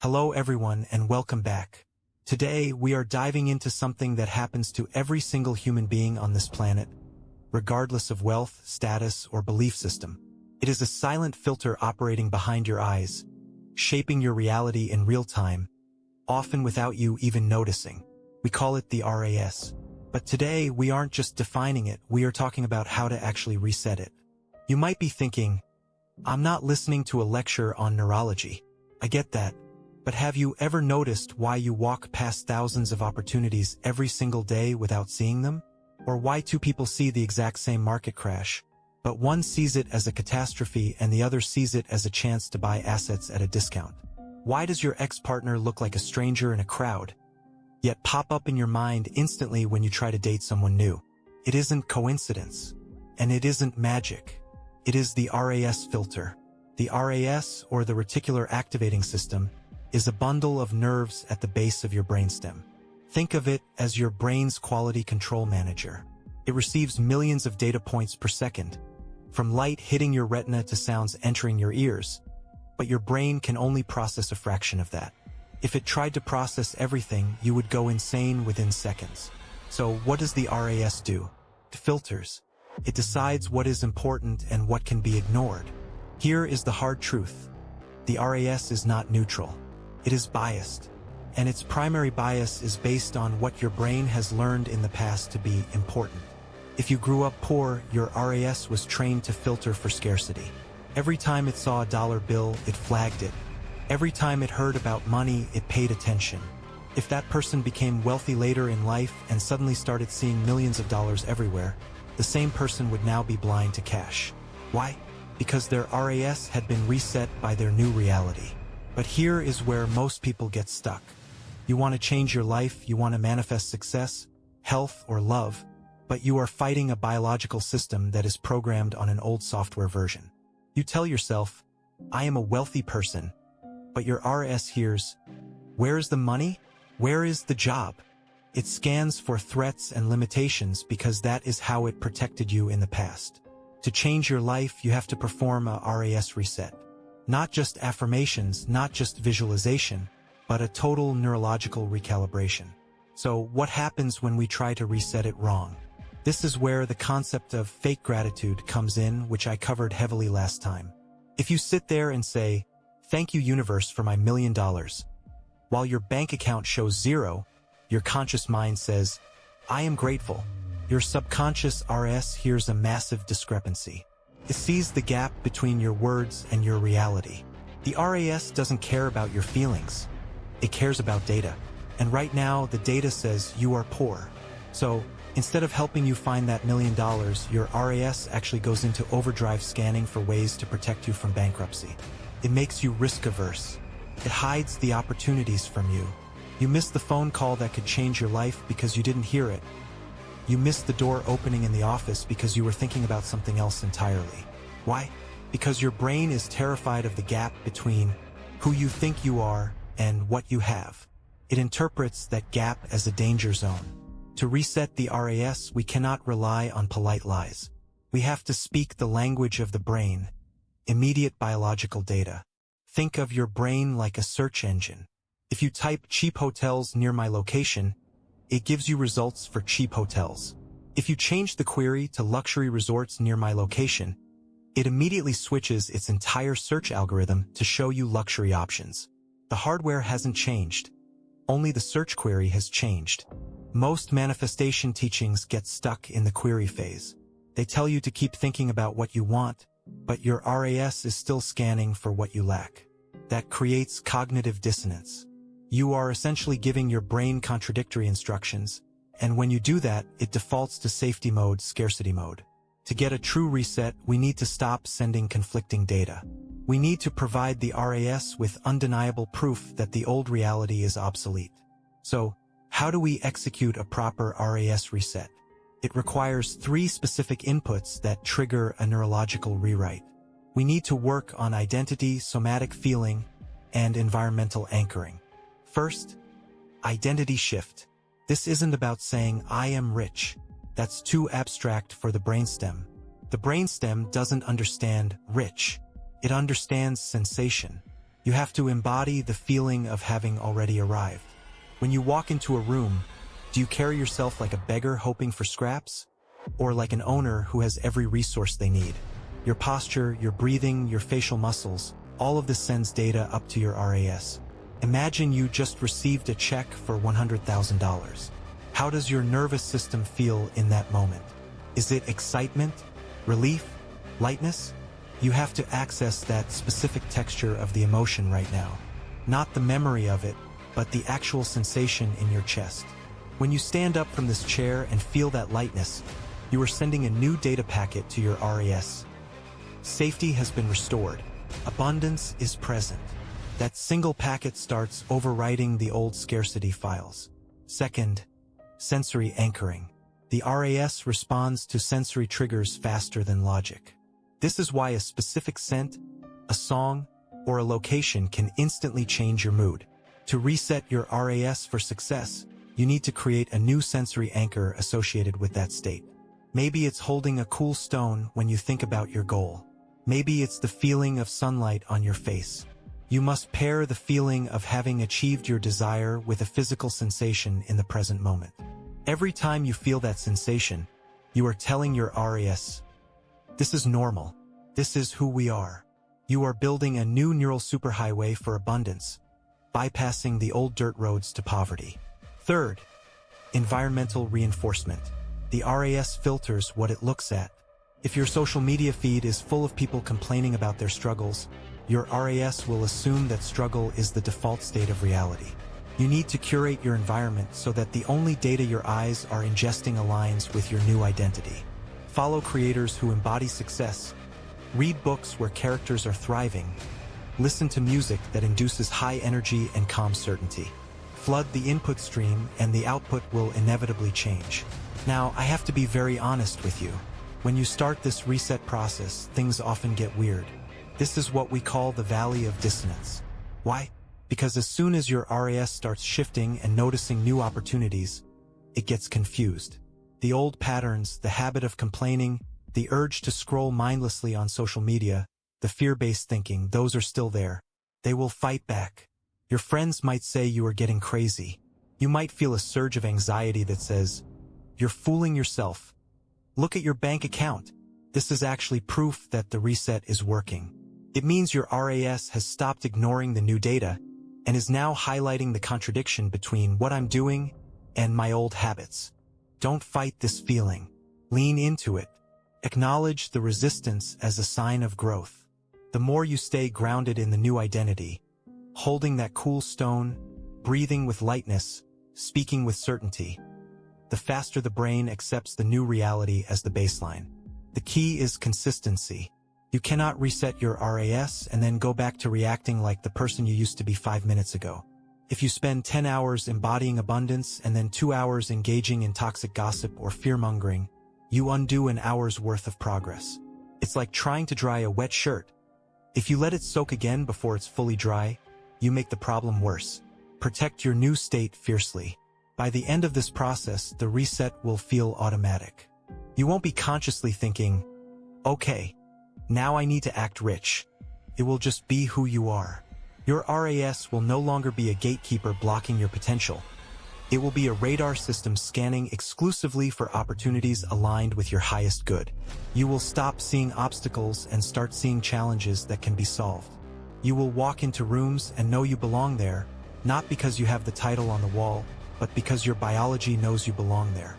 Hello everyone and welcome back. Today we are diving into something that happens to every single human being on this planet, regardless of wealth, status, or belief system. It is a silent filter operating behind your eyes, shaping your reality in real time, often without you even noticing. We call it the RAS. But today we aren't just defining it, we are talking about how to actually reset it. You might be thinking, I'm not listening to a lecture on neurology. I get that. But have you ever noticed why you walk past thousands of opportunities every single day without seeing them? Or why two people see the exact same market crash, but one sees it as a catastrophe and the other sees it as a chance to buy assets at a discount? Why does your ex-partner look like a stranger in a crowd, yet pop up in your mind instantly when you try to date someone new? It isn't coincidence, and it isn't magic. It is the RAS filter. The RAS, or the Reticular Activating System, is a bundle of nerves at the base of your brainstem. Think of it as your brain's quality control manager. It receives millions of data points per second, from light hitting your retina to sounds entering your ears, but your brain can only process a fraction of that. If it tried to process everything, you would go insane within seconds. So what does the RAS do? It filters. It decides what is important and what can be ignored. Here is the hard truth. The RAS is not neutral. It is biased, and its primary bias is based on what your brain has learned in the past to be important. If you grew up poor, your RAS was trained to filter for scarcity. Every time it saw a dollar bill, it flagged it. Every time it heard about money, it paid attention. If that person became wealthy later in life and suddenly started seeing millions of dollars everywhere, the same person would now be blind to cash. Why? Because their RAS had been reset by their new reality. But here is where most people get stuck. You want to change your life, you want to manifest success, health, or love, but you are fighting a biological system that is programmed on an old software version. You tell yourself, I am a wealthy person, but your RAS hears, where is the money? Where is the job? It scans for threats and limitations because that is how it protected you in the past. To change your life, you have to perform a RAS reset. Not just affirmations, not just visualization, but a total neurological recalibration. So what happens when we try to reset it wrong? This is where the concept of fake gratitude comes in, which I covered heavily last time. If you sit there and say, thank you universe for my $1 million, while your bank account shows zero, your conscious mind says, I am grateful. Your subconscious RAS hears a massive discrepancy. It sees the gap between your words and your reality. The RAS doesn't care about your feelings. It cares about data. And right now, the data says you are poor. So, instead of helping you find that $1 million, your RAS actually goes into overdrive scanning for ways to protect you from bankruptcy. It makes you risk-averse. It hides the opportunities from you. You miss the phone call that could change your life because you didn't hear it. You missed the door opening in the office because you were thinking about something else entirely. Why? Because your brain is terrified of the gap between who you think you are and what you have. It interprets that gap as a danger zone. To reset the RAS, we cannot rely on polite lies. We have to speak the language of the brain, immediate biological data. Think of your brain like a search engine. If you type cheap hotels near my location, it gives you results for cheap hotels. If you change the query to luxury resorts near my location, it immediately switches its entire search algorithm to show you luxury options. The hardware hasn't changed. Only the search query has changed. Most manifestation teachings get stuck in the query phase. They tell you to keep thinking about what you want, but your RAS is still scanning for what you lack. That creates cognitive dissonance. You are essentially giving your brain contradictory instructions, and when you do that, it defaults to safety mode, scarcity mode. To get a true reset, we need to stop sending conflicting data. We need to provide the RAS with undeniable proof that the old reality is obsolete. So, how do we execute a proper RAS reset? It requires 3 specific inputs that trigger a neurological rewrite. We need to work on identity, somatic feeling, and environmental anchoring. First, identity shift. This isn't about saying, I am rich. That's too abstract for the brainstem. The brainstem doesn't understand rich. It understands sensation. You have to embody the feeling of having already arrived. When you walk into a room, do you carry yourself like a beggar hoping for scraps? Or like an owner who has every resource they need? Your posture, your breathing, your facial muscles, all of this sends data up to your RAS. Imagine you just received a check for $100,000. How does your nervous system feel in that moment? Is it excitement, relief, lightness? You have to access that specific texture of the emotion right now. Not the memory of it, but the actual sensation in your chest. When you stand up from this chair and feel that lightness, you are sending a new data packet to your RAS. Safety has been restored. Abundance is present. That single packet starts overwriting the old scarcity files. Second, sensory anchoring. The RAS responds to sensory triggers faster than logic. This is why a specific scent, a song, or a location can instantly change your mood. To reset your RAS for success, you need to create a new sensory anchor associated with that state. Maybe it's holding a cool stone when you think about your goal. Maybe it's the feeling of sunlight on your face. You must pair the feeling of having achieved your desire with a physical sensation in the present moment. Every time you feel that sensation, you are telling your RAS, this is normal. This is who we are. You are building a new neural superhighway for abundance, bypassing the old dirt roads to poverty. Third, environmental reinforcement. The RAS filters what it looks at. If your social media feed is full of people complaining about their struggles, your RAS will assume that struggle is the default state of reality. You need to curate your environment so that the only data your eyes are ingesting aligns with your new identity. Follow creators who embody success. Read books where characters are thriving. Listen to music that induces high energy and calm certainty. Flood the input stream and the output will inevitably change. Now, I have to be very honest with you. When you start this reset process, things often get weird. This is what we call the valley of dissonance. Why? Because as soon as your RAS starts shifting and noticing new opportunities, it gets confused. The old patterns, the habit of complaining, the urge to scroll mindlessly on social media, the fear-based thinking, those are still there. They will fight back. Your friends might say you are getting crazy. You might feel a surge of anxiety that says, you're fooling yourself. Look at your bank account. This is actually proof that the reset is working. It means your RAS has stopped ignoring the new data and is now highlighting the contradiction between what I'm doing and my old habits. Don't fight this feeling. Lean into it. Acknowledge the resistance as a sign of growth. The more you stay grounded in the new identity, holding that cool stone, breathing with lightness, speaking with certainty, the faster the brain accepts the new reality as the baseline. The key is consistency. You cannot reset your RAS and then go back to reacting like the person you used to be 5 minutes ago. If you spend 10 hours embodying abundance and then 2 hours engaging in toxic gossip or fear-mongering, you undo an hour's worth of progress. It's like trying to dry a wet shirt. If you let it soak again before it's fully dry, you make the problem worse. Protect your new state fiercely. By the end of this process, the reset will feel automatic. You won't be consciously thinking, okay, now I need to act rich. It will just be who you are. Your RAS will no longer be a gatekeeper blocking your potential. It will be a radar system scanning exclusively for opportunities aligned with your highest good. You will stop seeing obstacles and start seeing challenges that can be solved. You will walk into rooms and know you belong there, not because you have the title on the wall, but because your biology knows you belong there.